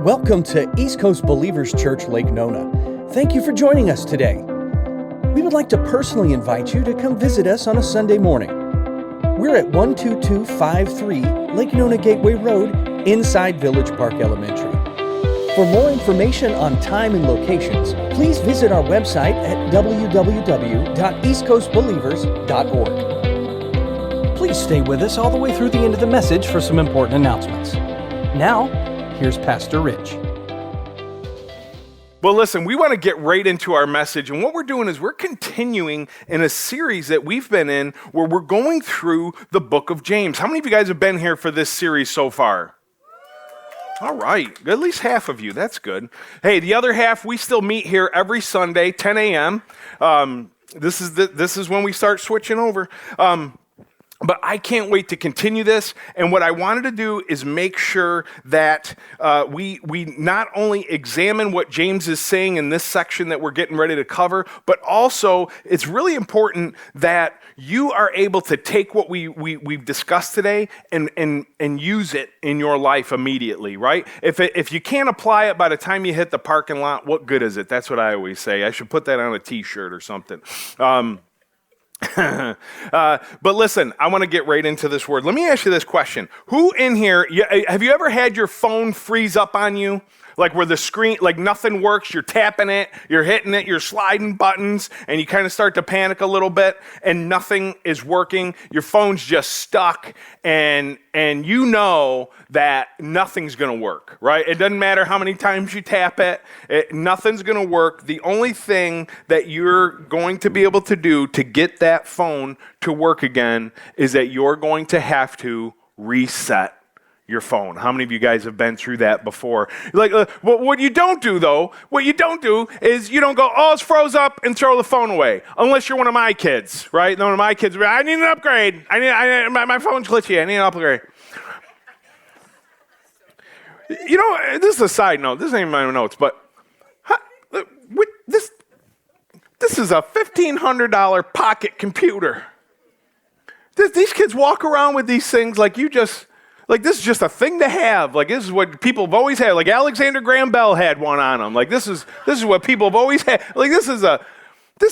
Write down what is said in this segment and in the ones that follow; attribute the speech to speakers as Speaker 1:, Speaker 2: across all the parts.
Speaker 1: Welcome to East Coast Believers Church, Lake Nona. Thank you for joining us today. We would like to personally invite you to come visit us on a Sunday morning. We're at 12253 Lake Nona Gateway Road, inside Village Park Elementary. For more information on time and locations, please visit our website at www.eastcoastbelievers.org. Please stay with us all the way through the end of the message for some important announcements. Now, here's Pastor Rich.
Speaker 2: Well, listen, we want to get right into our message, and what we're doing is we're continuing in a series that we've been in where we're going through the book of James. How many of you guys have been here for this series so far? All right, at least half of you, that's good. Hey, the other half, we still meet here every Sunday, 10 a.m. This is when we start switching over. But I can't wait to continue this, and what I wanted to do is make sure that we not only examine what James is saying in this section that we're getting ready to cover, but also it's really important that you are able to take what we've discussed today and use it in your life immediately, right? If you can't apply it by the time you hit the parking lot, what good is it? That's what I always say. I should put that on a t-shirt or something. But listen, I want to get right into this word. Let me ask you this question. Who in here, have you ever had your phone freeze up on you? Like where the screen, like nothing works, you're tapping it, you're hitting it, you're sliding buttons, and you kind of start to panic a little bit, and nothing is working. Your phone's just stuck, and you know that nothing's going to work, right? It doesn't matter how many times you tap it, nothing's going to work. The only thing that you're going to be able to do to get that phone to work again is that you're going to have to reset your phone. How many of you guys have been through that before? Like, what you don't do is you don't go, oh, it's froze up and throw the phone away. Unless you're one of my kids, right? One of my kids, I need an upgrade. My phone's glitchy. I need an upgrade. You know, this is a side note. This ain't my notes, but this is a $1,500 pocket computer. These kids walk around with these things like this is just a thing to have. Like, this is what people have always had. Like, Alexander Graham Bell had one on him. Like, this is what people have always had. Like, this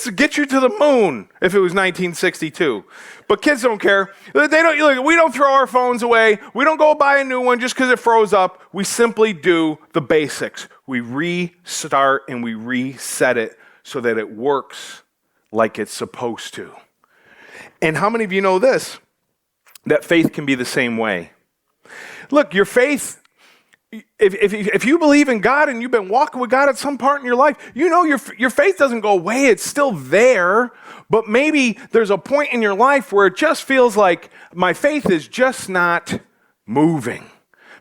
Speaker 2: would get you to the moon if it was 1962. But kids don't care. We don't throw our phones away. We don't go buy a new one just because it froze up. We simply do the basics. We restart and we reset it so that it works like it's supposed to. And how many of you know this? That faith can be the same way. Look, your faith, if you believe in God and you've been walking with God at some part in your life, you know your faith doesn't go away. It's still there, but maybe there's a point in your life where it just feels like my faith is just not moving.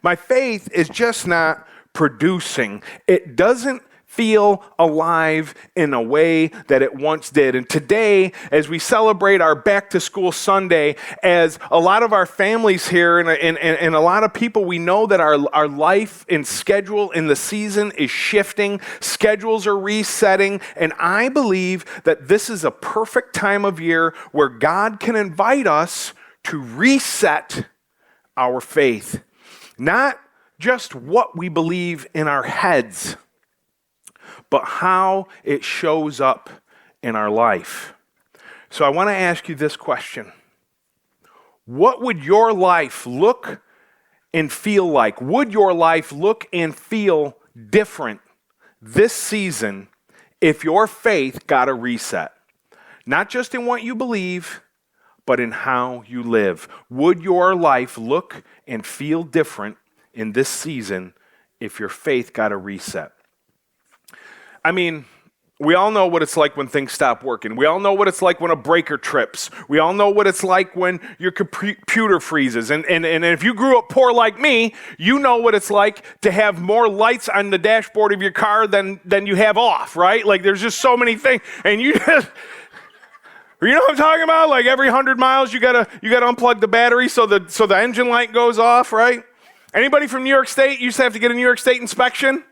Speaker 2: My faith is just not producing. It doesn't feel alive in a way that it once did. And today, as we celebrate our Back to School Sunday, as a lot of our families here and a lot of people, we know that our life and schedule in the season is shifting. Schedules are resetting. And I believe that this is a perfect time of year where God can invite us to reset our faith. Not just what we believe in our heads, but how it shows up in our life. So I want to ask you this question. What would your life look and feel like? Would your life look and feel different this season if your faith got a reset? Not just in what you believe, but in how you live. Would your life look and feel different in this season if your faith got a reset? I mean, we all know what it's like when things stop working. We all know what it's like when a breaker trips. We all know what it's like when your computer freezes. And if you grew up poor like me, you know what it's like to have more lights on the dashboard of your car than you have off, right? Like, there's just so many things. And you know what I'm talking about? Like, every 100 miles, you gotta unplug the battery so the engine light goes off, right? Anybody from New York State used to have to get a New York State inspection?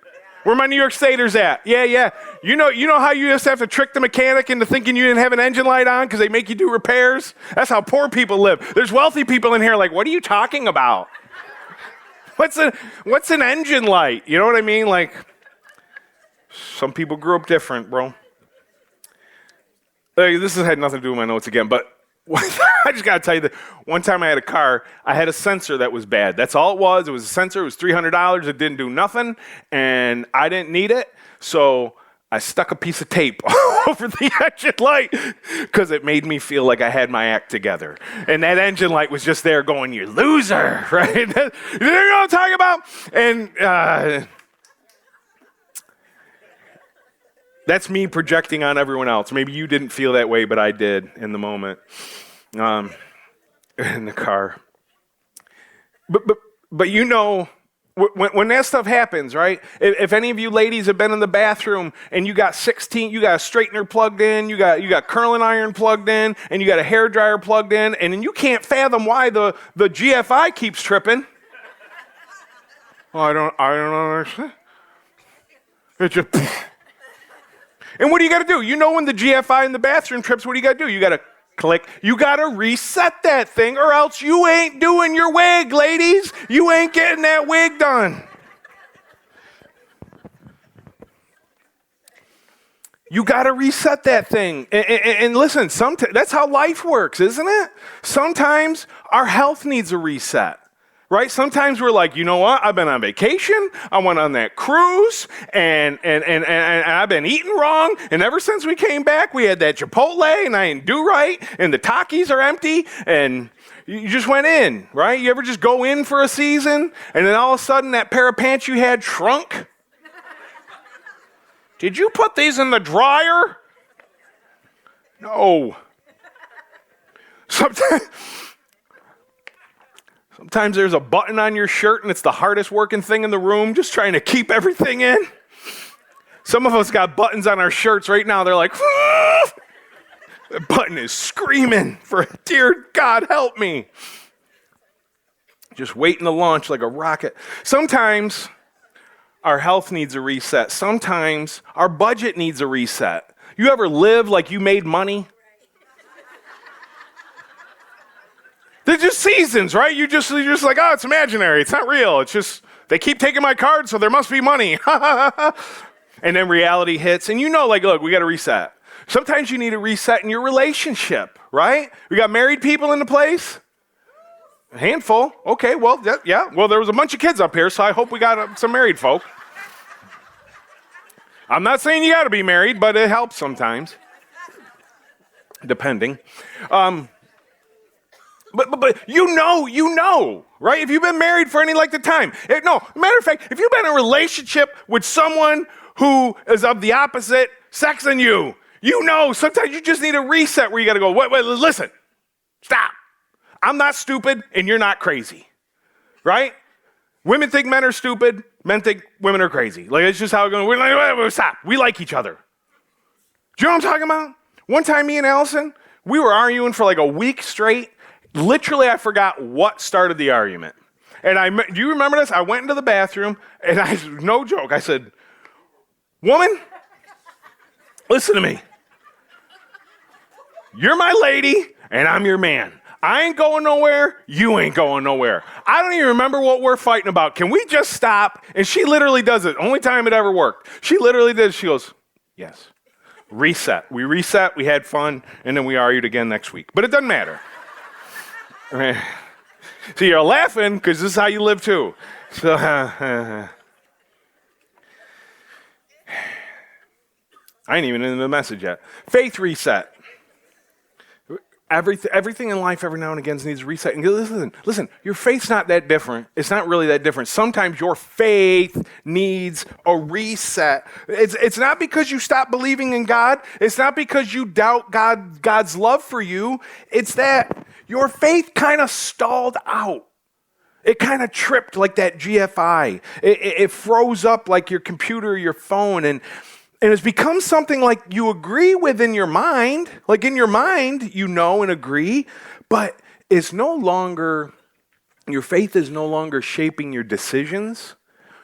Speaker 2: Where my New York Staters at? Yeah. You know how you just have to trick the mechanic into thinking you didn't have an engine light on because they make you do repairs? That's how poor people live. There's wealthy people in here like, what are you talking about? What's an engine light? You know what I mean? Like, some people grew up different, bro. This has had nothing to do with my notes again, but I just got to tell you that one time I had a car, I had a sensor that was bad. That's all it was. It was a sensor. It was $300. It didn't do nothing, and I didn't need it, so I stuck a piece of tape over the engine light because it made me feel like I had my act together. And that engine light was just there going, "You loser," right? You know what I'm talking about? And that's me projecting on everyone else. Maybe you didn't feel that way, but I did in the moment, in the car. But you know, when that stuff happens, right? If any of you ladies have been in the bathroom and you got a straightener plugged in, you got curling iron plugged in, and you got a hair dryer plugged in, and then you can't fathom why the GFI keeps tripping. Well, I don't understand. It just. And what do you got to do? You know, when the GFI in the bathroom trips, what do you got to do? You got to click. You got to reset that thing, or else you ain't doing your wig, ladies. You ain't getting that wig done. You got to reset that thing. And listen, that's how life works, isn't it? Sometimes our health needs a reset. Right? Sometimes we're like, you know what? I've been on vacation. I went on that cruise, and I've been eating wrong. And ever since we came back, we had that Chipotle, and I didn't do right, and the Takis are empty, and you just went in, right? You ever just go in for a season, and then all of a sudden that pair of pants you had shrunk? Did you put these in the dryer? No. Sometimes there's a button on your shirt and it's the hardest working thing in the room, just trying to keep everything in. Some of us got buttons on our shirts right now. They're like, the button is screaming for, "Dear God, help me." Just waiting to launch like a rocket. Sometimes our health needs a reset. Sometimes our budget needs a reset. You ever live like you made money? They're just seasons, right? You're just like, oh, it's imaginary. It's not real. It's just, they keep taking my card, so there must be money. And then reality hits, and you know, like, look, we got to reset. Sometimes you need a reset in your relationship, right? We got married people in the place? A handful. Okay, well, yeah. Well, there was a bunch of kids up here, so I hope we got some married folk. I'm not saying you got to be married, but it helps sometimes, depending. But you know, right? If you've been married for any length of time. Matter of fact, if you've been in a relationship with someone who is of the opposite sex than you, you know sometimes you just need a reset where you got to go, wait, listen, stop. I'm not stupid and you're not crazy, right? Women think men are stupid. Men think women are crazy. Like, it's just how it's going. We're like, wait, stop. We like each other. Do you know what I'm talking about? One time, me and Allison, we were arguing for like a week straight. Literally, I forgot what started the argument. And do you remember this? I went into the bathroom, and no joke, I said, "Woman, listen to me. You're my lady, and I'm your man. I ain't going nowhere. You ain't going nowhere. I don't even remember what we're fighting about. Can we just stop?" And she literally does it. Only time it ever worked. She literally did. She goes, "Yes." Reset. We reset. We had fun, and then we argued again next week. But it doesn't matter. So you're laughing because this is how you live too. So, I ain't even in the message yet. Faith reset. Everything in life every now and again needs a reset. And listen, your faith's not that different. It's not really that different. Sometimes your faith needs a reset. It's not because you stop believing in God. It's not because you doubt God's love for you. It's that your faith kind of stalled out. It kind of tripped like that GFI. It froze up like your computer or your phone, and it's become something like you agree with in your mind. Like in your mind, you know and agree, but it's no longer, your faith is no longer shaping your decisions,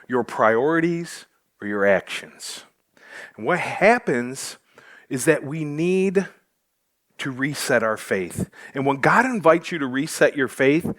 Speaker 2: your priorities, or your actions. And what happens is that we need to reset our faith. And when God invites you to reset your faith,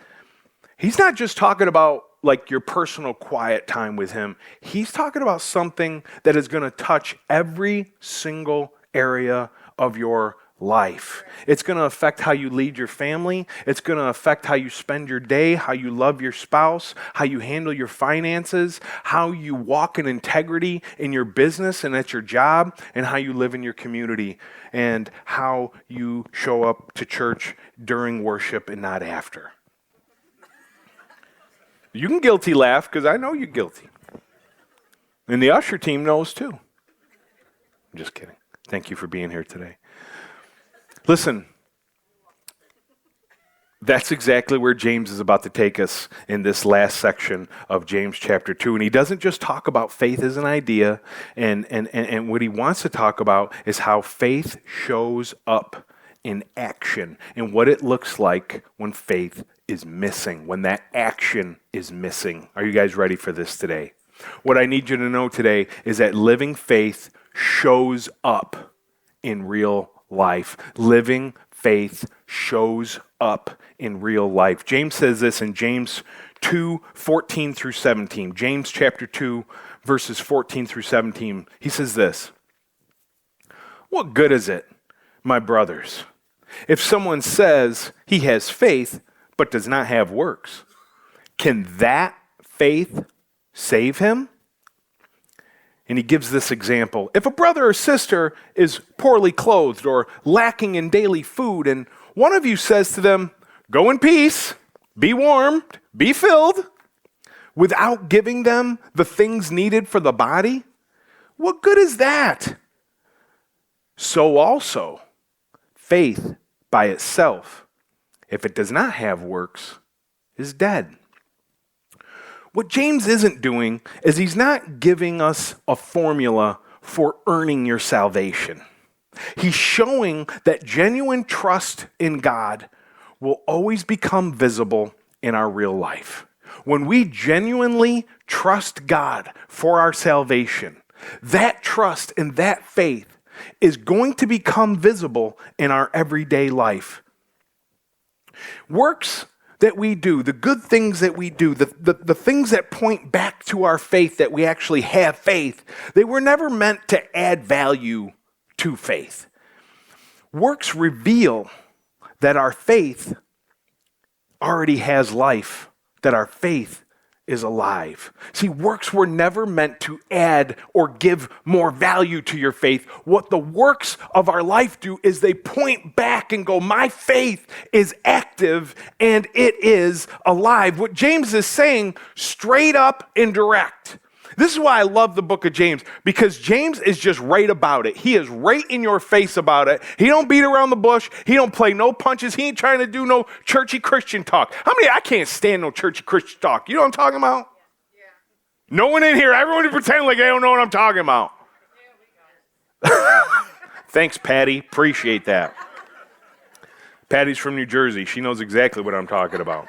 Speaker 2: He's not just talking about like your personal quiet time with him. He's talking about something that is going to touch every single area of your life. It's going to affect how you lead your family. It's going to affect how you spend your day, how you love your spouse, how you handle your finances, how you walk in integrity in your business and at your job, and how you live in your community, and how you show up to church during worship and not after. You can guilty laugh, because I know you're guilty. And the usher team knows too. I'm just kidding. Thank you for being here today. Listen, that's exactly where James is about to take us in this last section of James chapter 2. And he doesn't just talk about faith as an idea, and what he wants to talk about is how faith shows up in action and what it looks like when faith is missing, when that action is missing. Are you guys ready for this today? What I need you to know today is that living faith shows up in real life. Living faith shows up in real life. James says this in James 2:14 through 17. James chapter 2, verses 14 through 17. He says this: "What good is it, my brothers, if someone says he has faith but does not have works? Can that faith save him?" And he gives this example. If a brother or sister is poorly clothed or lacking in daily food, and one of you says to them, "Go in peace, be warmed, be filled," without giving them the things needed for the body, what good is that? So also, faith by itself, if it does not have works, is dead. What James isn't doing is he's not giving us a formula for earning your salvation. He's showing that genuine trust in God will always become visible in our real life. When we genuinely trust God for our salvation, that trust and that faith is going to become visible in our everyday life. Works that we do, the good things that we do, the things that point back to our faith, that we actually have faith, they were never meant to add value to faith. Works reveal that our faith already has life, that our faith is alive. See, works were never meant to add or give more value to your faith. What the works of our life do is they point back and go, my faith is active and it is alive. What James is saying, straight up and direct. This is why I love the book of James, because James is just right about it. He is right in your face about it. He don't beat around the bush. He don't play no punches. He ain't trying to do no churchy Christian talk. I can't stand no churchy Christian talk. You know what I'm talking about? Yeah. No one in here, everyone pretend like they don't know what I'm talking about. Thanks, Patty. Appreciate that. Patty's from New Jersey. She knows exactly what I'm talking about.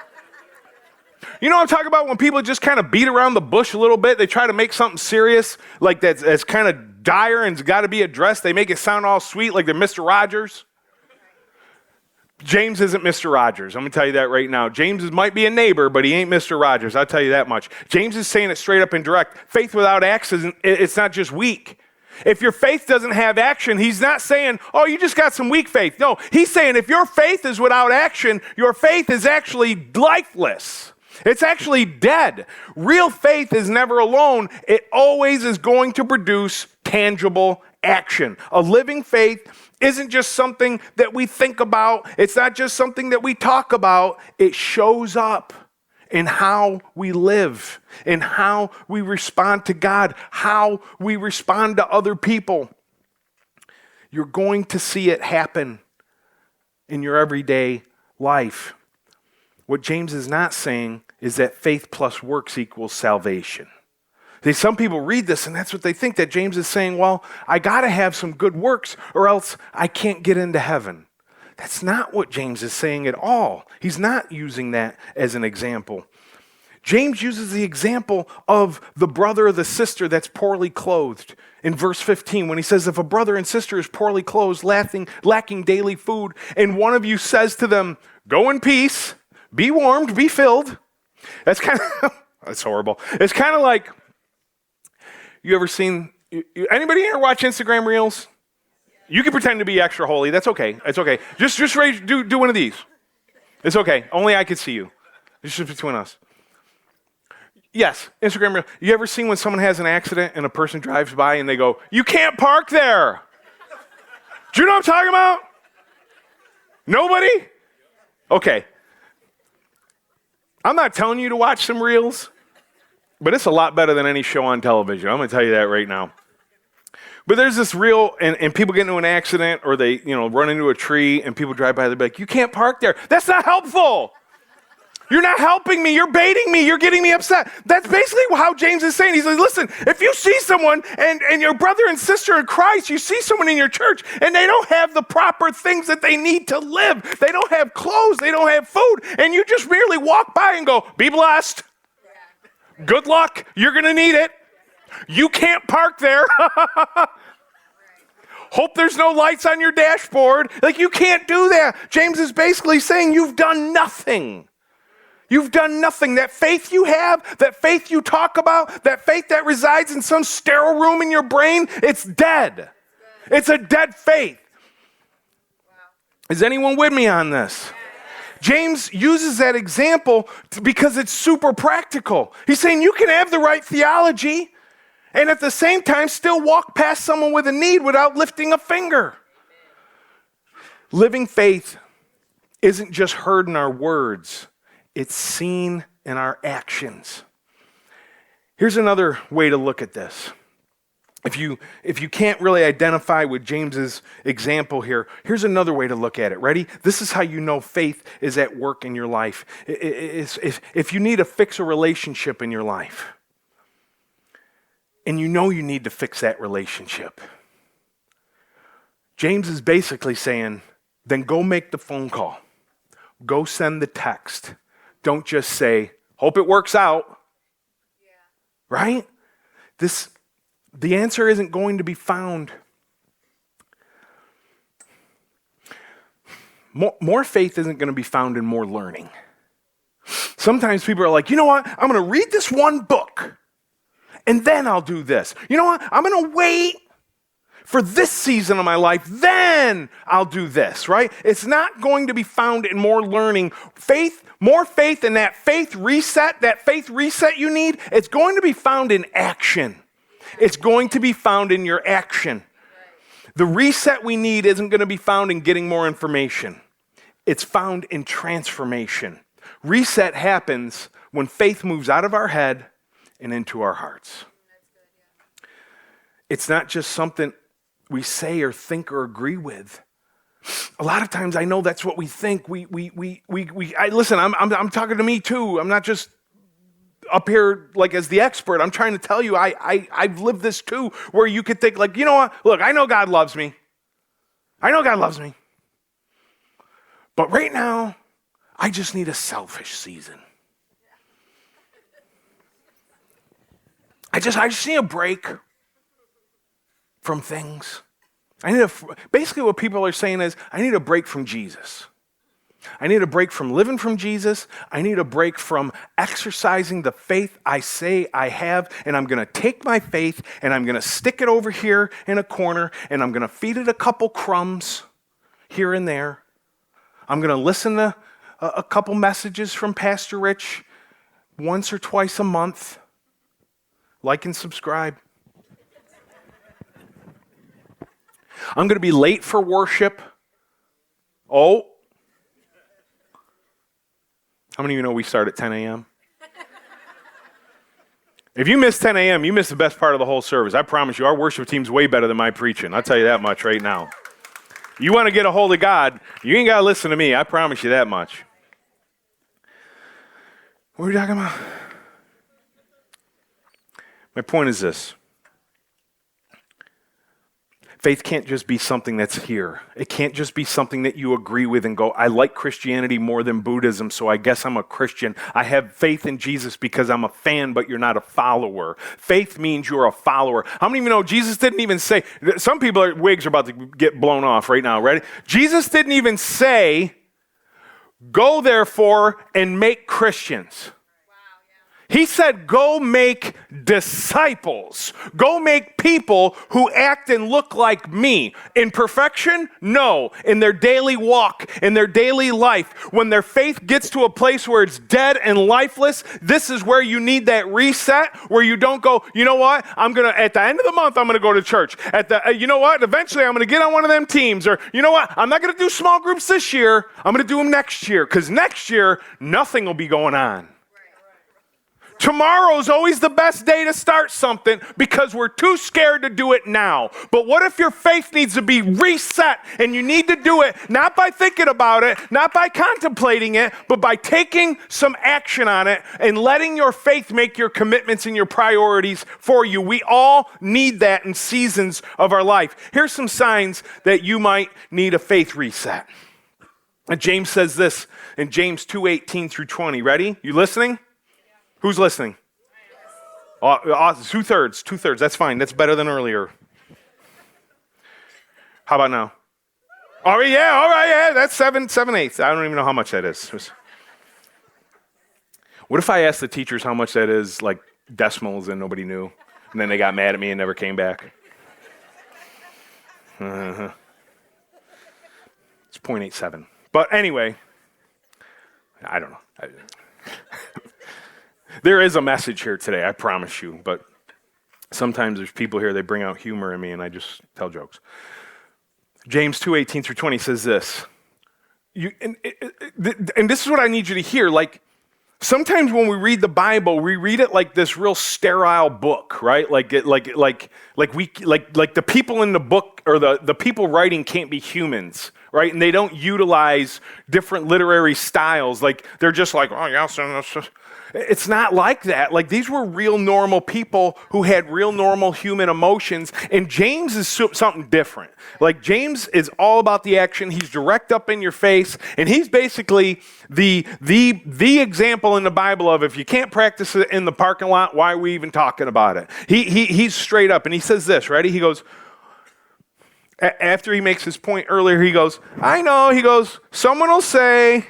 Speaker 2: You know what I'm talking about? When people just kind of beat around the bush a little bit, they try to make something serious, like that's kind of dire and's got to be addressed. They make it sound all sweet, like they're Mr. Rogers. James isn't Mr. Rogers. I'm going to tell you that right now. James might be a neighbor, but he ain't Mr. Rogers. I'll tell you that much. James is saying it straight up and direct. Faith without action, it's not just weak. If your faith doesn't have action, he's not saying, oh, you just got some weak faith. No, he's saying if your faith is without action, your faith is actually lifeless. It's actually dead. Real faith is never alone. It always is going to produce tangible action. A living faith isn't just something that we think about. It's not just something that we talk about. It shows up in how we live, in how we respond to God, how we respond to other people. You're going to see it happen in your everyday life. What James is not saying is that faith plus works equals salvation. Some people read this and that's what they think, that James is saying, well, I got to have some good works or else I can't get into heaven. That's not what James is saying at all. He's not using that as an example. James uses the example of the brother or the sister that's poorly clothed. In verse 15, when he says, if a brother and sister is poorly clothed, lacking daily food, and one of you says to them, go in peace, be warmed, be filled. That's kind of, That's horrible. It's kind of like, you ever seen, anybody here watch Instagram Reels? You can pretend to be extra holy. That's okay. It's okay. Just do one of these. It's okay. Only I can see you. It's just between us. Yes, Instagram Reel. You ever seen when someone has an accident and a person drives by and they go, "You can't park there"? Do you know what I'm talking about? Nobody? Okay. I'm not telling you to watch some reels, but it's a lot better than any show on television. I'm going to tell you that right now. But there's this reel, and people get into an accident or they, run into a tree and people drive by, they're like, "You can't park there." That's not helpful. You're not helping me. You're baiting me. You're getting me upset. That's basically how James is saying. He's like, listen, if you see someone and your brother and sister in Christ, you see someone in your church and they don't have the proper things that they need to live. They don't have clothes. They don't have food. And you just merely walk by and go, "Be blessed. Good luck. You're going to need it. You can't park there. Hope there's no lights on your dashboard." Like, you can't do that. James is basically saying you've done nothing. You've done nothing. That faith you have, that faith you talk about, that faith that resides in some sterile room in your brain, it's dead. It's a dead faith. Wow. Is anyone with me on this? James uses that example because it's super practical. He's saying you can have the right theology and at the same time still walk past someone with a need without lifting a finger. Living faith isn't just heard in our words. It's seen in our actions. Here's another way to look at this. If you can't really identify with James's example here, here's another way to look at it. Ready? This is how you know faith is at work in your life. If you need to fix a relationship in your life, and you know you need to fix that relationship, James is basically saying, then go make the phone call. Go send the text. Don't just say, "Hope it works out." Yeah. Right? The answer isn't going to be found. More faith isn't going to be found in more learning. Sometimes people are like, "You know what? I'm going to read this one book, and then I'll do this. You know what? I'm going to wait for this season of my life, then I'll do this," right? It's not going to be found in more learning. More faith, and that faith reset you need, it's going to be found in action. It's going to be found in your action. The reset we need isn't going to be found in getting more information. It's found in transformation. Reset happens when faith moves out of our head and into our hearts. It's not just something we say or think or agree with. A lot of times I know that's what we think. Listen, I'm talking to me too. I'm not just up here like as the expert. I'm trying to tell you I've lived this too, where you could think like, "You know what? Look, I know God loves me. But right now, I just need a selfish season. I just need a break from things. Basically what people are saying is, I need a break from Jesus. I need a break from living from Jesus. I need a break from exercising the faith I say I have, and I'm going to take my faith and I'm going to stick it over here in a corner, and I'm going to feed it a couple crumbs here and there. I'm going to listen to a couple messages from Pastor Rich once or twice a month. Like and subscribe. I'm going to be late for worship. Oh. How many of you know we start at 10 a.m.? If you miss 10 a.m., you miss the best part of the whole service. I promise you, our worship team's way better than my preaching. I'll tell you that much right now. You want to get a hold of God, you ain't got to listen to me. I promise you that much. What are we talking about? My point is this. Faith can't just be something that's here. It can't just be something that you agree with and go, "I like Christianity more than Buddhism, so I guess I'm a Christian. I have faith in Jesus because I'm a fan, but you're not a follower." Faith means you're a follower. How many of you know Jesus didn't even say, some wigs are about to get blown off right now, ready? Jesus didn't even say, "Go therefore and make Christians." He said, go make disciples. Go make people who act and look like me. In perfection? No. In their daily walk, in their daily life, when their faith gets to a place where it's dead and lifeless, this is where you need that reset, where you don't go, you know what? At the end of the month, I'm going to go to church. You know what? Eventually, I'm going to get on one of them teams. Or, you know what? I'm not going to do small groups this year. I'm going to do them next year. Because next year, nothing will be going on. Tomorrow's always the best day to start something because we're too scared to do it now. But what if your faith needs to be reset and you need to do it not by thinking about it, not by contemplating it, but by taking some action on it and letting your faith make your commitments and your priorities for you. We all need that in seasons of our life. Here's some signs that you might need a faith reset. And James says this in James 2:18 through 20. Ready? You listening? Who's listening? Two-thirds. That's fine. That's better than earlier. How about now? Oh, yeah, all right, yeah. That's 7/8. I don't even know how much that is. What if I asked the teachers how much that is, like decimals, and nobody knew? And then they got mad at me and never came back? It's 0.87. But anyway, I don't know. There is a message here today, I promise you, but sometimes there's people here, they bring out humor in me, and I just tell jokes. James 2:18 through 20 says this, and this is what I need you to hear, like, sometimes when we read the Bible, we read it like this real sterile book, right? Like the people in the book, or the people writing can't be humans, right? And they don't utilize different literary styles, like, they're just like, oh, yes, it's not like that. Like, these were real normal people who had real normal human emotions, and James is something different. Like, James is all about the action. He's direct up in your face, and he's basically the example in the Bible of, if you can't practice it in the parking lot, why are we even talking about it? He's straight up, and he says this, ready? He goes, after he makes his point earlier, he goes, I know, he goes, someone will say,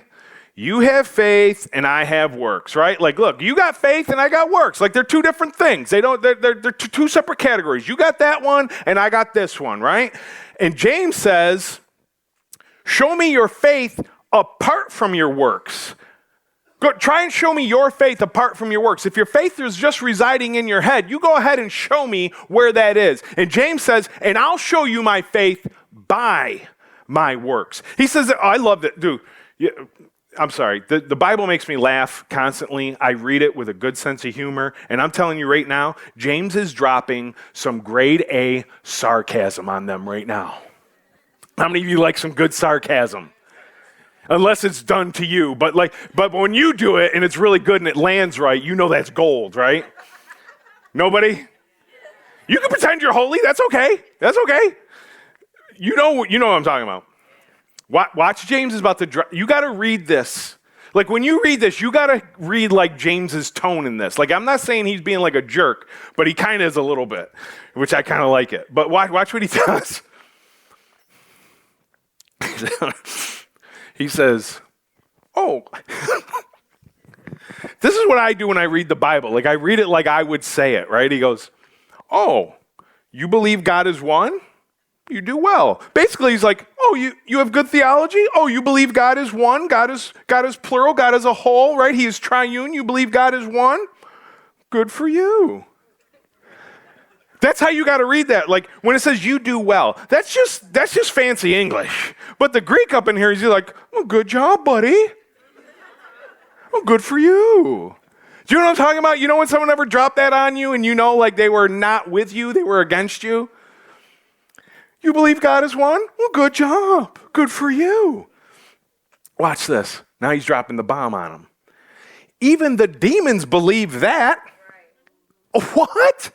Speaker 2: you have faith and I have works, right? Like, look, you got faith and I got works. Like, they're two different things. They're two separate categories. You got that one and I got this one, right? And James says, show me your faith apart from your works. Go, try and show me your faith apart from your works. If your faith is just residing in your head, you go ahead and show me where that is. And James says, and I'll show you my faith by my works. He says, I love that, dude. I'm sorry, the Bible makes me laugh constantly. I read it with a good sense of humor, and I'm telling you right now, James is dropping some grade A sarcasm on them right now. How many of you like some good sarcasm? Unless it's done to you, but when you do it and it's really good and it lands right, you know that's gold, right? Nobody? You can pretend you're holy, that's okay. That's okay. You know what I'm talking about. Watch, James is about to you got to read this. Like, when you read this, you got to read like James's tone in this. Like, I'm not saying he's being like a jerk, but he kind of is a little bit, which I kind of like it. But watch what he does. He says, oh, this is what I do when I read the Bible. Like, I read it like I would say it, right? He goes, oh, you believe God is one? You do well. Basically, he's like, oh, you have good theology? Oh, you believe God is one? God is plural? God is a whole, right? He is triune. You believe God is one? Good for you. That's how you got to read that. Like, when it says you do well, that's just fancy English. But the Greek up in here, he's like, oh, good job, buddy. Oh, good for you. Do you know what I'm talking about? You know when someone ever dropped that on you and you know, like, they were not with you, they were against you? You believe God is one? Well, good job. Good for you. Watch this. Now he's dropping the bomb on them. Even the demons believe that. What?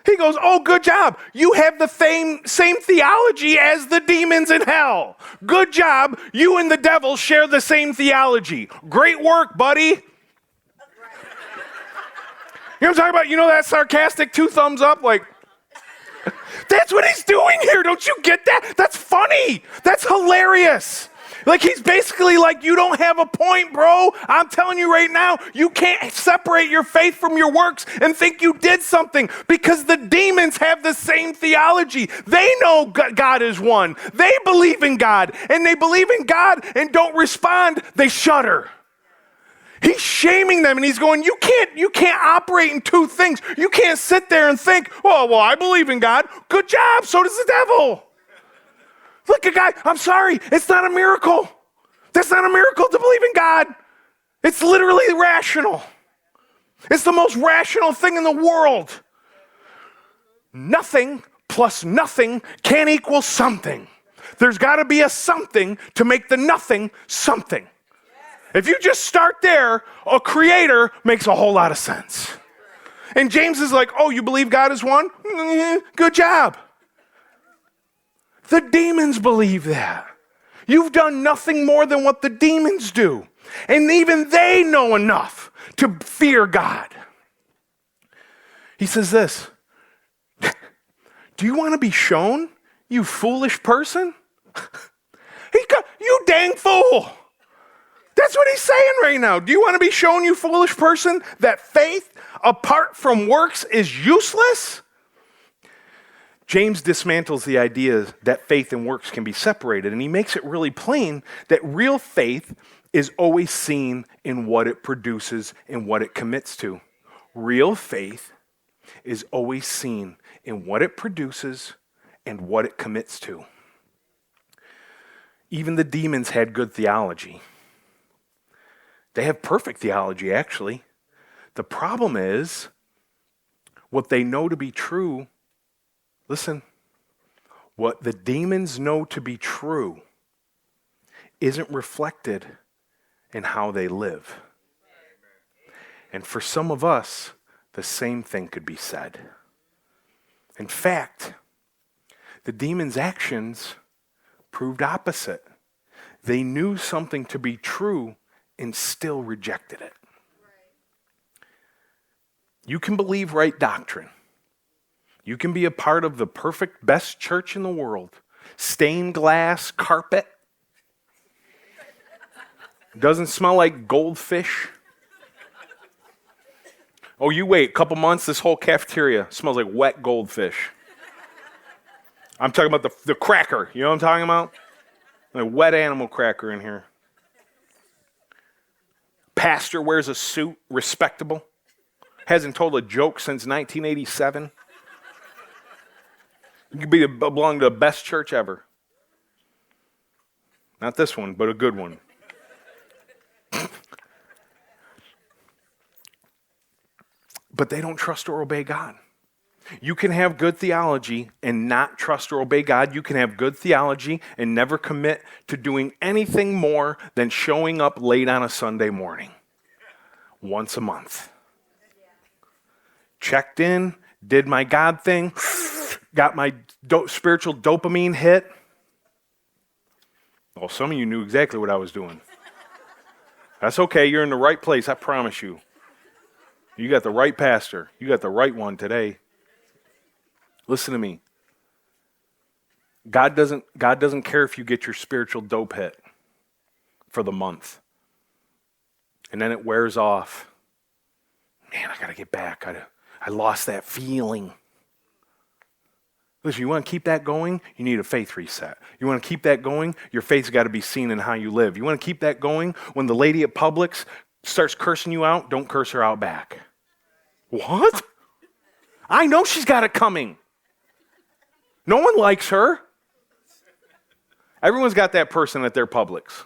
Speaker 2: He goes, oh, good job. You have the same theology as the demons in hell. Good job. You and the devil share the same theology. Great work, buddy. You know what I'm talking about? You know that sarcastic two thumbs up? Like, that's what he's doing here. Don't you get that? That's funny. That's hilarious. Like he's basically like, you don't have a point, bro. I'm telling you right now, you can't separate your faith from your works and think you did something, because the demons have the same theology. They know God is one. They believe in God, and they believe in God and don't respond. They shudder. He's shaming them, and he's going, you can't operate in two things. You can't sit there and think, oh, well, I believe in God. Good job. So does the devil. Look, a guy, I'm sorry, it's not a miracle. That's not a miracle to believe in God. It's literally rational. It's the most rational thing in the world. Nothing plus nothing can equal something. There's got to be a something to make the nothing something. If you just start there, a creator makes a whole lot of sense. And James is like, oh, you believe God is one? Good job. The demons believe that. You've done nothing more than what the demons do. And even they know enough to fear God. He says this, do you want to be shown, you foolish person? You dang fool. That's what he's saying right now. Do you want to be shown, you foolish person, that faith apart from works is useless? James dismantles the idea that faith and works can be separated, and he makes it really plain that real faith is always seen in what it produces and what it commits to. Real faith is always seen in what it produces and what it commits to. Even the demons had good theology. They have perfect theology, actually. The problem is what they know to be true. Listen, what the demons know to be true isn't reflected in how they live. And for some of us, the same thing could be said. In fact, the demons' actions proved opposite. They knew something to be true and still rejected it. You can believe right doctrine. You can be a part of the perfect, best church in the world. Stained glass carpet. Doesn't smell like goldfish. Oh, you wait a couple months, this whole cafeteria smells like wet goldfish. I'm talking about the cracker. You know what I'm talking about? A wet animal cracker in here. Pastor wears a suit, respectable. Hasn't told a joke since 1987. You could belong to the best church ever. Not this one, but a good one. But they don't trust or obey God. You can have good theology and not trust or obey God. You can have good theology and never commit to doing anything more than showing up late on a Sunday morning. Once a month. Checked in, did my God thing, got my spiritual dopamine hit. Well, some of you knew exactly what I was doing. That's okay, you're in the right place, I promise you. You got the right pastor. You got the right one today. Listen to me. God doesn't care if you get your spiritual dope hit for the month. And then it wears off. Man, I got to get back. I lost that feeling. Listen, you want to keep that going? You need a faith reset. You want to keep that going? Your faith's got to be seen in how you live. You want to keep that going? When the lady at Publix starts cursing you out, don't curse her out back. What? I know she's got it coming. No one likes her. Everyone's got that person at their Publix.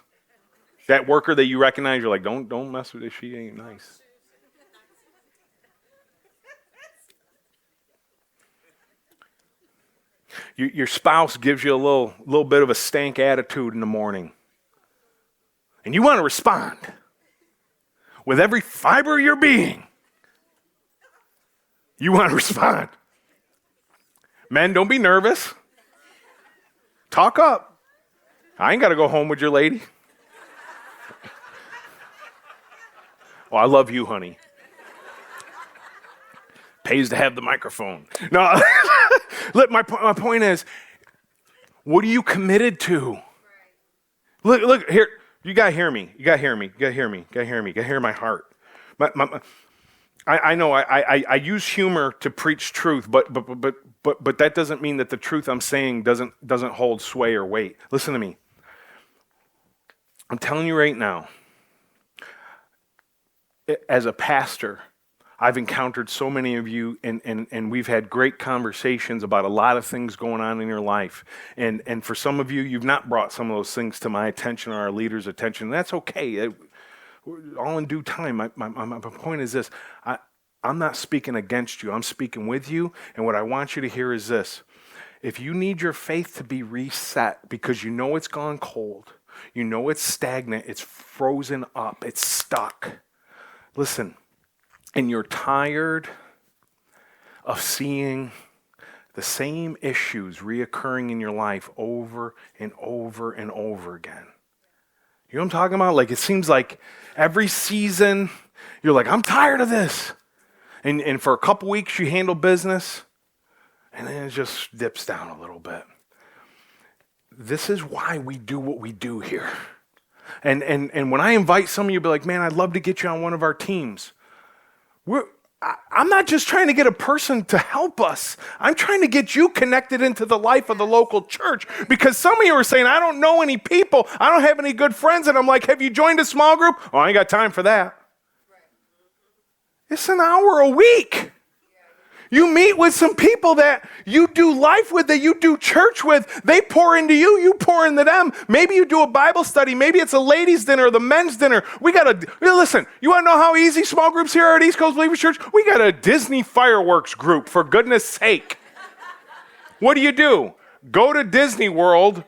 Speaker 2: That worker that you recognize, you're like, don't mess with her, she ain't nice. Your spouse gives you a little bit of a stank attitude in the morning. And you want to respond with every fiber of your being. You want to respond. Men, don't be nervous. Talk up. I ain't got to go home with your lady. Oh, I love you, honey. Pays to have the microphone. No, look, my point is, what are you committed to? Look here. You gotta hear me. You gotta hear me. You gotta hear me. You gotta hear me. You gotta hear my heart. I know I use humor to preach truth, but that doesn't mean that the truth I'm saying doesn't hold sway or weight. Listen to me. I'm telling you right now, as a pastor, I've encountered so many of you, and we've had great conversations about a lot of things going on in your life. And for some of you, you've not brought some of those things to my attention or our leaders' attention. That's okay. All in due time. My point is this. I'm not speaking against you. I'm speaking with you. And what I want you to hear is this. If you need your faith to be reset because you know it's gone cold, you know it's stagnant, it's frozen up, it's stuck. Listen, and you're tired of seeing the same issues reoccurring in your life over and over and over again. You know what I'm talking about? Like, it seems like every season, you're like, I'm tired of this. And for a couple weeks, you handle business, and then it just dips down a little bit. This is why we do what we do here. And when I invite some of you, be like, man, I'd love to get you on one of our teams. I'm not just trying to get a person to help us. I'm trying to get you connected into the life of the local church. Because some of you are saying, I don't know any people. I don't have any good friends. And I'm like, have you joined a small group? Oh, I ain't got time for that. It's an hour a week. You meet with some people that you do life with, that you do church with. They pour into you, you pour into them. Maybe you do a Bible study. Maybe it's a ladies' dinner or the men's dinner. Listen, you want to know how easy small groups here are at East Coast Believers Church? We got a Disney fireworks group, for goodness sake. What do? Go to Disney World,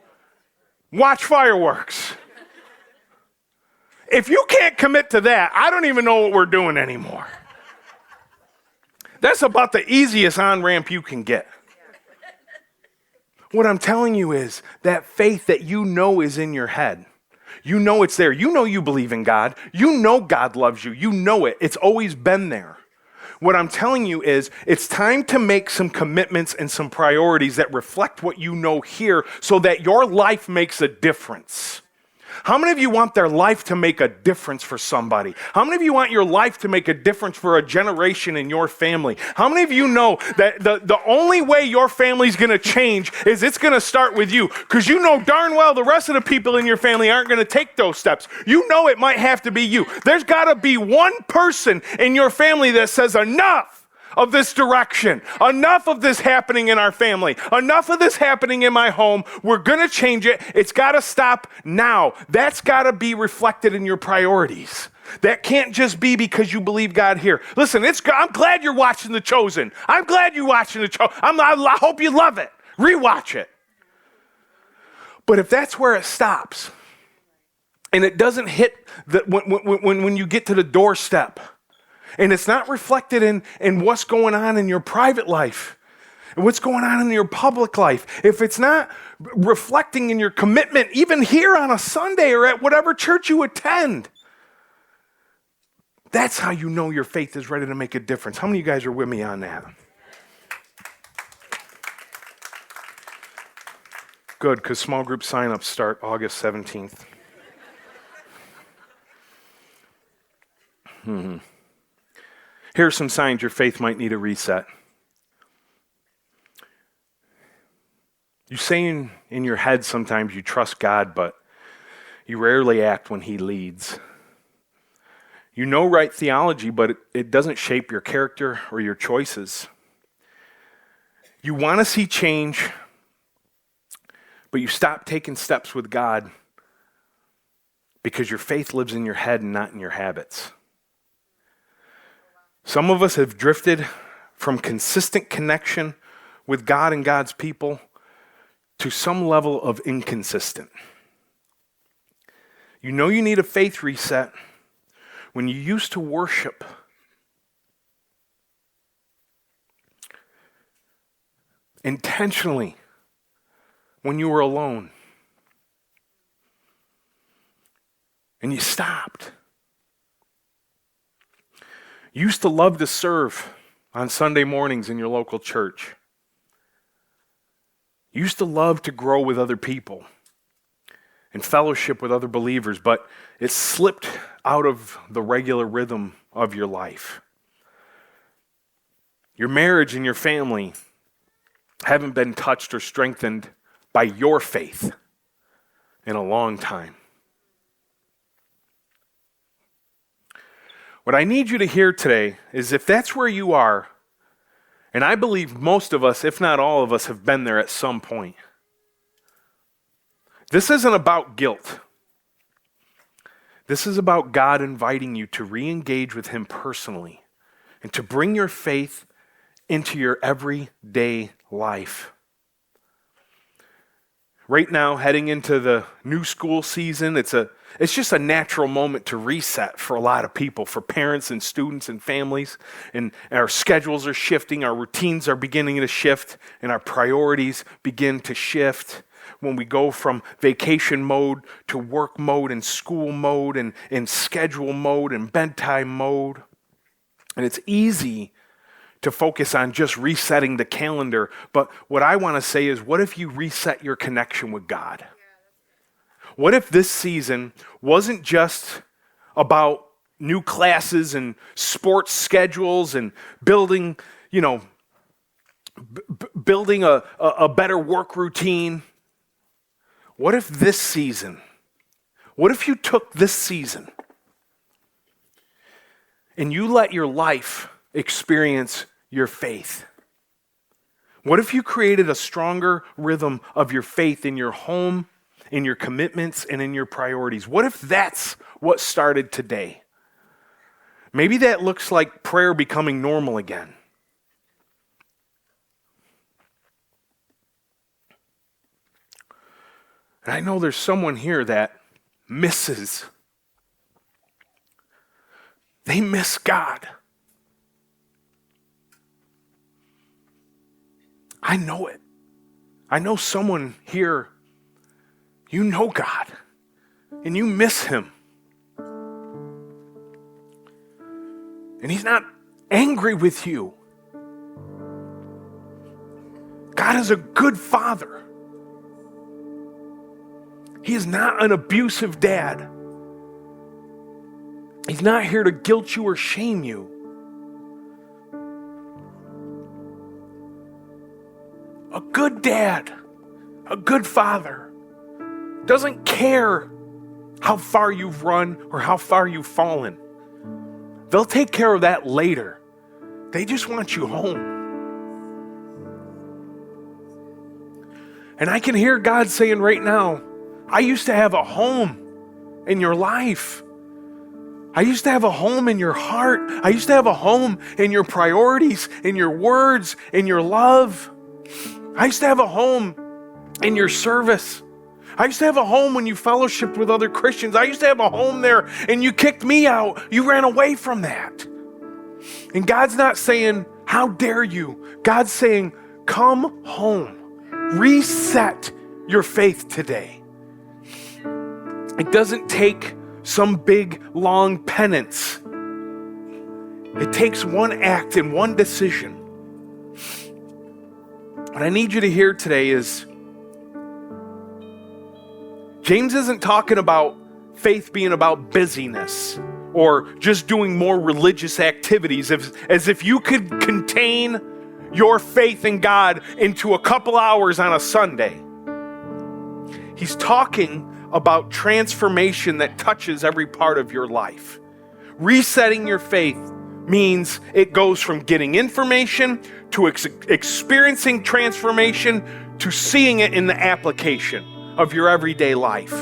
Speaker 2: watch fireworks. If you can't commit to that, I don't even know what we're doing anymore. That's about the easiest on-ramp you can get. What I'm telling you is that faith that you know is in your head. You know it's there. You know you believe in God. You know God loves you. You know it. It's always been there. What I'm telling you is it's time to make some commitments and some priorities that reflect what you know here so that your life makes a difference. How many of you want their life to make a difference for somebody? How many of you want your life to make a difference for a generation in your family? How many of you know that the only way your family's going to change is it's going to start with you? Because you know darn well the rest of the people in your family aren't going to take those steps. You know it might have to be you. There's got to be one person in your family that says enough of this direction. Enough of this happening in our family. Enough of this happening in my home. We're going to change it. It's got to stop now. That's got to be reflected in your priorities. That can't just be because you believe God here. Listen, I'm glad you're watching The Chosen. I'm glad you're watching The Chosen. I hope you love it. Rewatch it. But if that's where it stops, and it doesn't hit when you get to the doorstep, and it's not reflected in what's going on in your private life and what's going on in your public life, if it's not reflecting in your commitment, even here on a Sunday or at whatever church you attend, that's how you know your faith is ready to make a difference. How many of you guys are with me on that? Good, because small group sign-ups start August 17th. Here are some signs your faith might need a reset. You say in your head sometimes you trust God, but you rarely act when He leads. You know right theology, but it doesn't shape your character or your choices. You want to see change, but you stop taking steps with God because your faith lives in your head and not in your habits. Some of us have drifted from consistent connection with God and God's people to some level of inconsistent. You know you need a faith reset when you used to worship intentionally when you were alone and you stopped. You used to love to serve on Sunday mornings in your local church. You used to love to grow with other people. and fellowship with other believers, but it slipped out of the regular rhythm of your life. Your marriage and your family haven't been touched or strengthened by your faith in a long time. What I need you to hear today is if that's where you are, and I believe most of us, if not all of us, have been there at some point. This isn't about guilt. This is about God inviting you to re-engage with Him personally and to bring your faith into your everyday life. Right now, heading into the new school season, it's just a natural moment to reset for a lot of people, for parents and students and families. And our schedules are shifting, our routines are beginning to shift, and our priorities begin to shift when we go from vacation mode to work mode and school mode and schedule mode and bedtime mode. And it's easy to focus on just resetting the calendar. But what I want to say is, what if you reset your connection with God? What if this season wasn't just about new classes and sports schedules and building, building a better work routine? What if this season, what if you took this season and you let your life experience your faith? What if you created a stronger rhythm of your faith in your home, in your commitments, and in your priorities? What if that's what started today? Maybe that looks like prayer becoming normal again. And I know there's someone here that misses. They miss God. I know it. I know someone here, you know God, and you miss Him. And He's not angry with you. God is a good Father. He is not an abusive dad. He's not here to guilt you or shame you. A good dad, a good father, doesn't care how far you've run or how far you've fallen. They'll take care of that later. They just want you home. And I can hear God saying right now, I used to have a home in your life. I used to have a home in your heart. I used to have a home in your priorities, in your words, in your love. I used to have a home in your service. I used to have a home when you fellowshiped with other Christians. I used to have a home there and you kicked me out. You ran away from that. And God's not saying, how dare you? God's saying, come home. Reset your faith today. It doesn't take some big, long penance. It takes one act and one decision. What I need you to hear today is, James isn't talking about faith being about busyness or just doing more religious activities as if you could contain your faith in God into a couple hours on a Sunday. He's talking about transformation that touches every part of your life. Resetting your faith means it goes from getting information to experiencing transformation to seeing it in the application of your everyday life.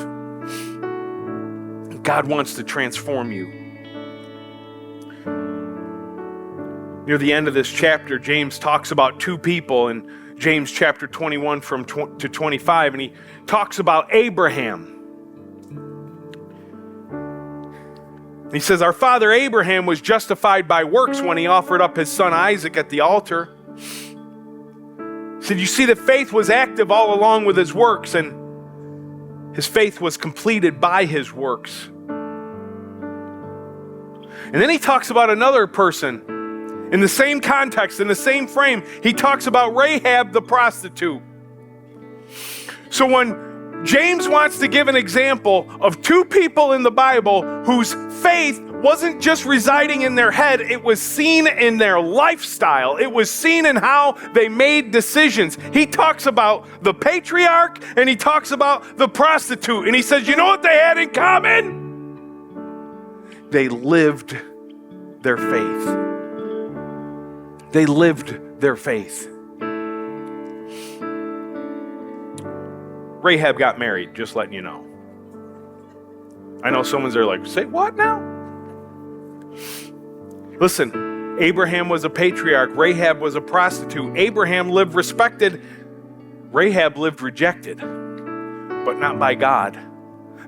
Speaker 2: God wants to transform you. Near the end of this chapter, James talks about two people in James chapter 21 to 25, and he talks about Abraham. He says, our father Abraham was justified by works when he offered up his son Isaac at the altar. He said, you see that faith was active all along with his works, and his faith was completed by his works. And then he talks about another person in the same context, in the same frame. He talks about Rahab the prostitute. So when James wants to give an example of two people in the Bible whose faith wasn't just residing in their head, it was seen in their lifestyle. It was seen in how they made decisions. He talks about the patriarch and he talks about the prostitute. And he says, you know what they had in common? They lived their faith. They lived their faith. Rahab got married, just letting you know. I know someone's there like, say what now? Listen, Abraham was a patriarch. Rahab was a prostitute. Abraham lived respected. Rahab lived rejected, but not by God.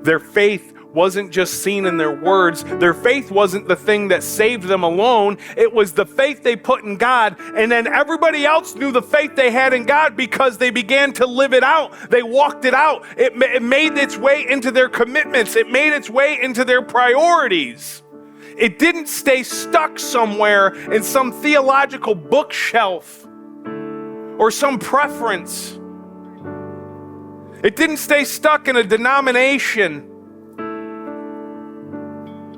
Speaker 2: Their faith wasn't just seen in their words. Their faith wasn't the thing that saved them alone. It was the faith they put in God. And then everybody else knew the faith they had in God because they began to live it out. They walked it out. It made its way into their commitments. It made its way into their priorities. It didn't stay stuck somewhere in some theological bookshelf or some preference. It didn't stay stuck in a denomination.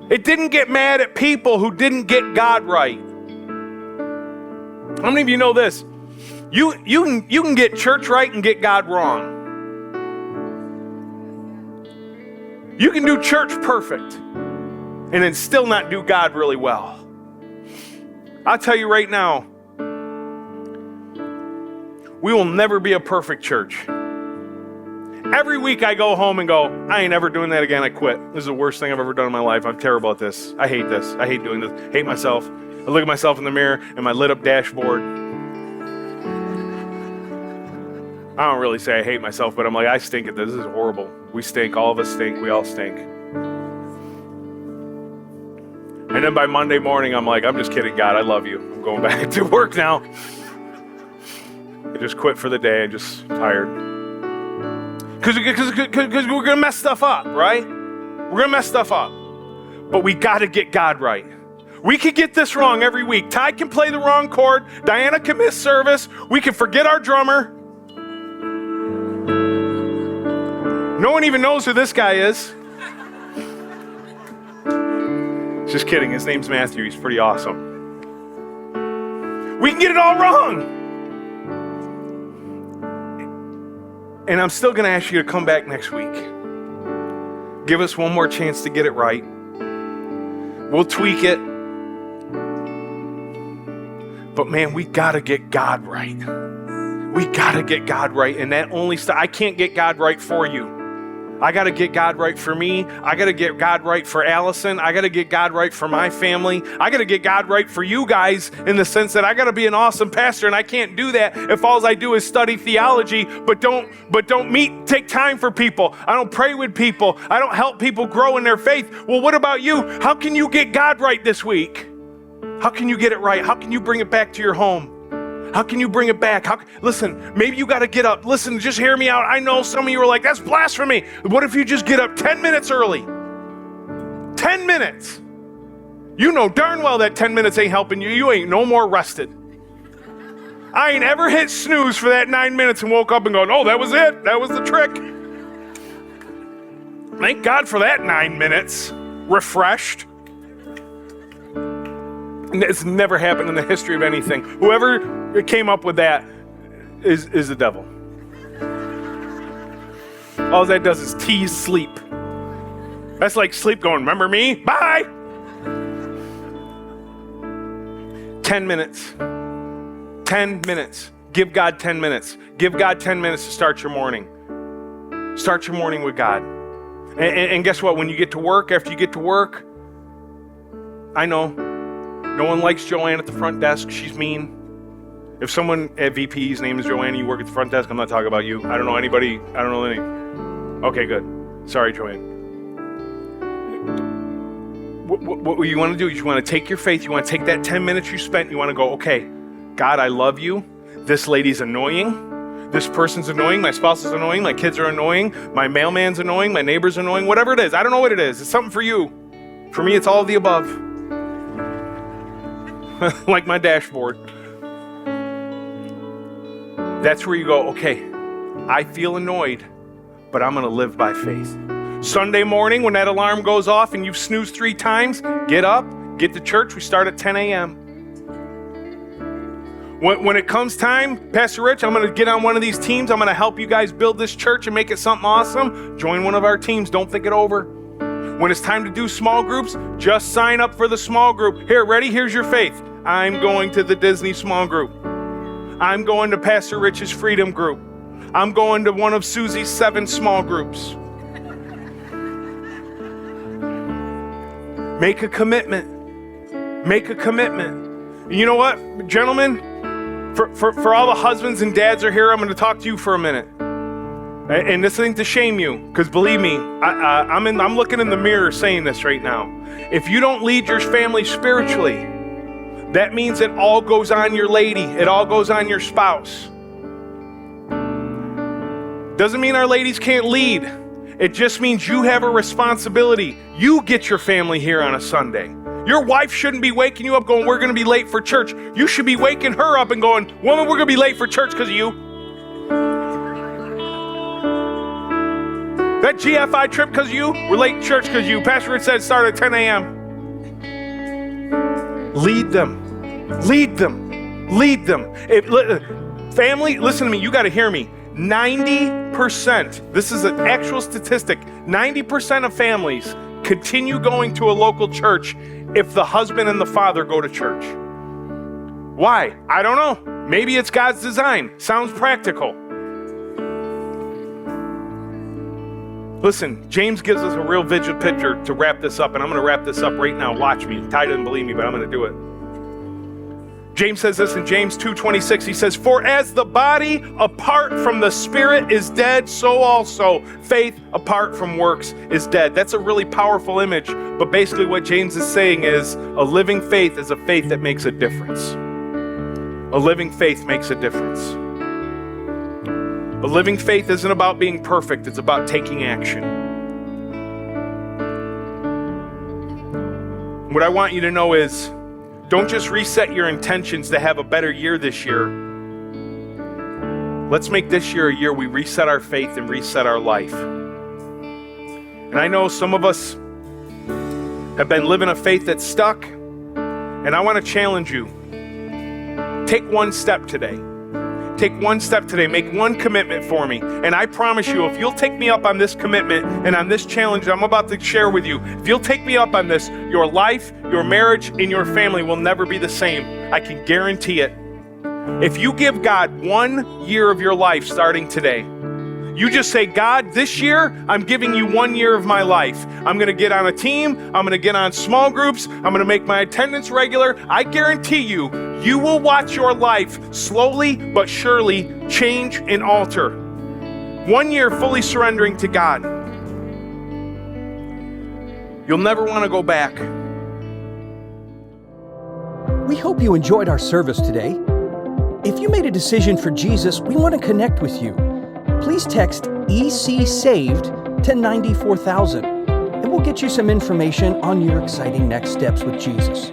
Speaker 2: It didn't get mad at people who didn't get God right. How many of you know this? You can get church right and get God wrong. You can do church perfect and then still not do God really well. I'll tell you right now, we will never be a perfect church. Every week I go home and go, I ain't ever doing that again. I quit. This is the worst thing I've ever done in my life. I'm terrible at this. I hate this. I hate doing this. I hate myself. I look at myself in the mirror and my lit up dashboard. I don't really say I hate myself, but I'm like, I stink at this. This is horrible. We stink. All of us stink. We all stink. And then by Monday morning, I'm like, I'm just kidding, God. I love you. I'm going back to work now. I just quit for the day. I'm just tired. Because we're going to mess stuff up, right? We're going to mess stuff up. But we got to get God right. We could get this wrong every week. Ty can play the wrong chord. Diana can miss service. We can forget our drummer. No one even knows who this guy is. Just kidding. His name's Matthew. He's pretty awesome. We can get it all wrong. And I'm still going to ask you to come back next week. Give us one more chance to get it right. We'll tweak it. But man, we got to get God right. We got to get God right. And that only I can't get God right for you. I got to get God right for me. I got to get God right for Allison. I got to get God right for my family. I got to get God right for you guys in the sense that I got to be an awesome pastor, and I can't do that if all I do is study theology, but don't take time for people. I don't pray with people. I don't help people grow in their faith. Well, what about you? How can you get God right this week? How can you get it right? How can you bring it back to your home? How can you bring it back? Listen, maybe you got to get up. Listen, just hear me out. I know some of you are like, that's blasphemy. What if you just get up 10 minutes early? 10 minutes. You know darn well that 10 minutes ain't helping you. You ain't no more rested. I ain't ever hit snooze for that 9 minutes and woke up and gone, oh, that was it. That was the trick. Thank God for that 9 minutes. Refreshed. It's never happened in the history of anything. Whoever came up with that is the devil. All that does is tease sleep. That's like sleep going, remember me? Bye! 10 minutes. 10 minutes. Give God 10 minutes. Give God 10 minutes to start your morning. Start your morning with God. And guess what? When you get to work, after you get to work, I know, no one likes Joanne at the front desk. She's mean. If someone at VP's name is Joanne and you work at the front desk, I'm not talking about you. I don't know anybody. I don't know any. Okay, good. Sorry, Joanne. What you want to do is you want to take your faith. You want to take that 10 minutes you spent. You want to go, okay, God, I love you. This lady's annoying. This person's annoying. My spouse is annoying. My kids are annoying. My mailman's annoying. My neighbor's annoying. Whatever it is. I don't know what it is. It's something for you. For me, it's all of the above. Like my dashboard. That's where you go, okay, I feel annoyed, but I'm going to live by faith. Sunday morning, when that alarm goes off and you've snoozed 3 times, get up, get to church. We start at 10 a.m. When it comes time, Pastor Rich, I'm going to get on one of these teams. I'm going to help you guys build this church and make it something awesome. Join one of our teams. Don't think it over. When it's time to do small groups, just sign up for the small group. Here, ready? Here's your faith. I'm going to the Disney small group. I'm going to Pastor Rich's Freedom group. I'm going to one of Susie's 7 small groups. Make a commitment. Make a commitment. You know what, gentlemen? For all the husbands and dads are here, I'm going to talk to you for a minute. And this isn't to shame you, because believe me, I'm looking in the mirror saying this right now. If you don't lead your family spiritually, that means it all goes on your lady. It all goes on your spouse. Doesn't mean our ladies can't lead. It just means you have a responsibility. You get your family here on a Sunday. Your wife shouldn't be waking you up going, we're going to be late for church. You should be waking her up and going, woman, we're going to be late for church because of you. That GFI trip because of you. We're late to church because of you. Pastor Rich said start at 10 a.m. Lead them. Lead them. Lead them. Family, listen to me. You got to hear me. 90%, this is an actual statistic, 90% of families continue going to a local church if the husband and the father go to church. Why? I don't know. Maybe it's God's design. Sounds practical. Listen, James gives us a real vivid picture to wrap this up, and I'm going to wrap this up right now. Watch me. Ty doesn't believe me, but I'm going to do it. James says this in James 2:26. He says, for as the body apart from the spirit is dead, so also faith apart from works is dead. That's a really powerful image, but basically what James is saying is a living faith is a faith that makes a difference. A living faith makes a difference. A living faith isn't about being perfect, it's about taking action. What I want you to know is, don't just reset your intentions to have a better year this year. Let's make this year a year we reset our faith and reset our life. And I know some of us have been living a faith that's stuck, and I want to challenge you. Take one step today. Take one step today. Make one commitment for me. And I promise you, if you'll take me up on this commitment and on this challenge I'm about to share with you, if you'll take me up on this, your life, your marriage, and your family will never be the same. I can guarantee it. If you give God 1 year of your life starting today, you just say, God, this year, I'm giving you 1 year of my life. I'm going to get on a team. I'm going to get on small groups. I'm going to make my attendance regular. I guarantee you, you will watch your life slowly but surely change and alter. 1 year fully surrendering to God. You'll never want to go back.
Speaker 1: We hope you enjoyed our service today. If you made a decision for Jesus, we want to connect with you. Please text EC Saved to 94,000, and we'll get you some information on your exciting next steps with Jesus.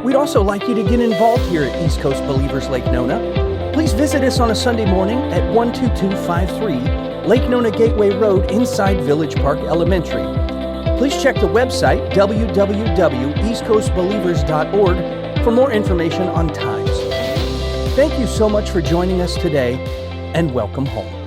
Speaker 1: We'd also like you to get involved here at East Coast Believers Lake Nona. Please visit us on a Sunday morning at 12253 Lake Nona Gateway Road inside Village Park Elementary. Please check the website www.eastcoastbelievers.org for more information on times. Thank you so much for joining us today, and welcome home.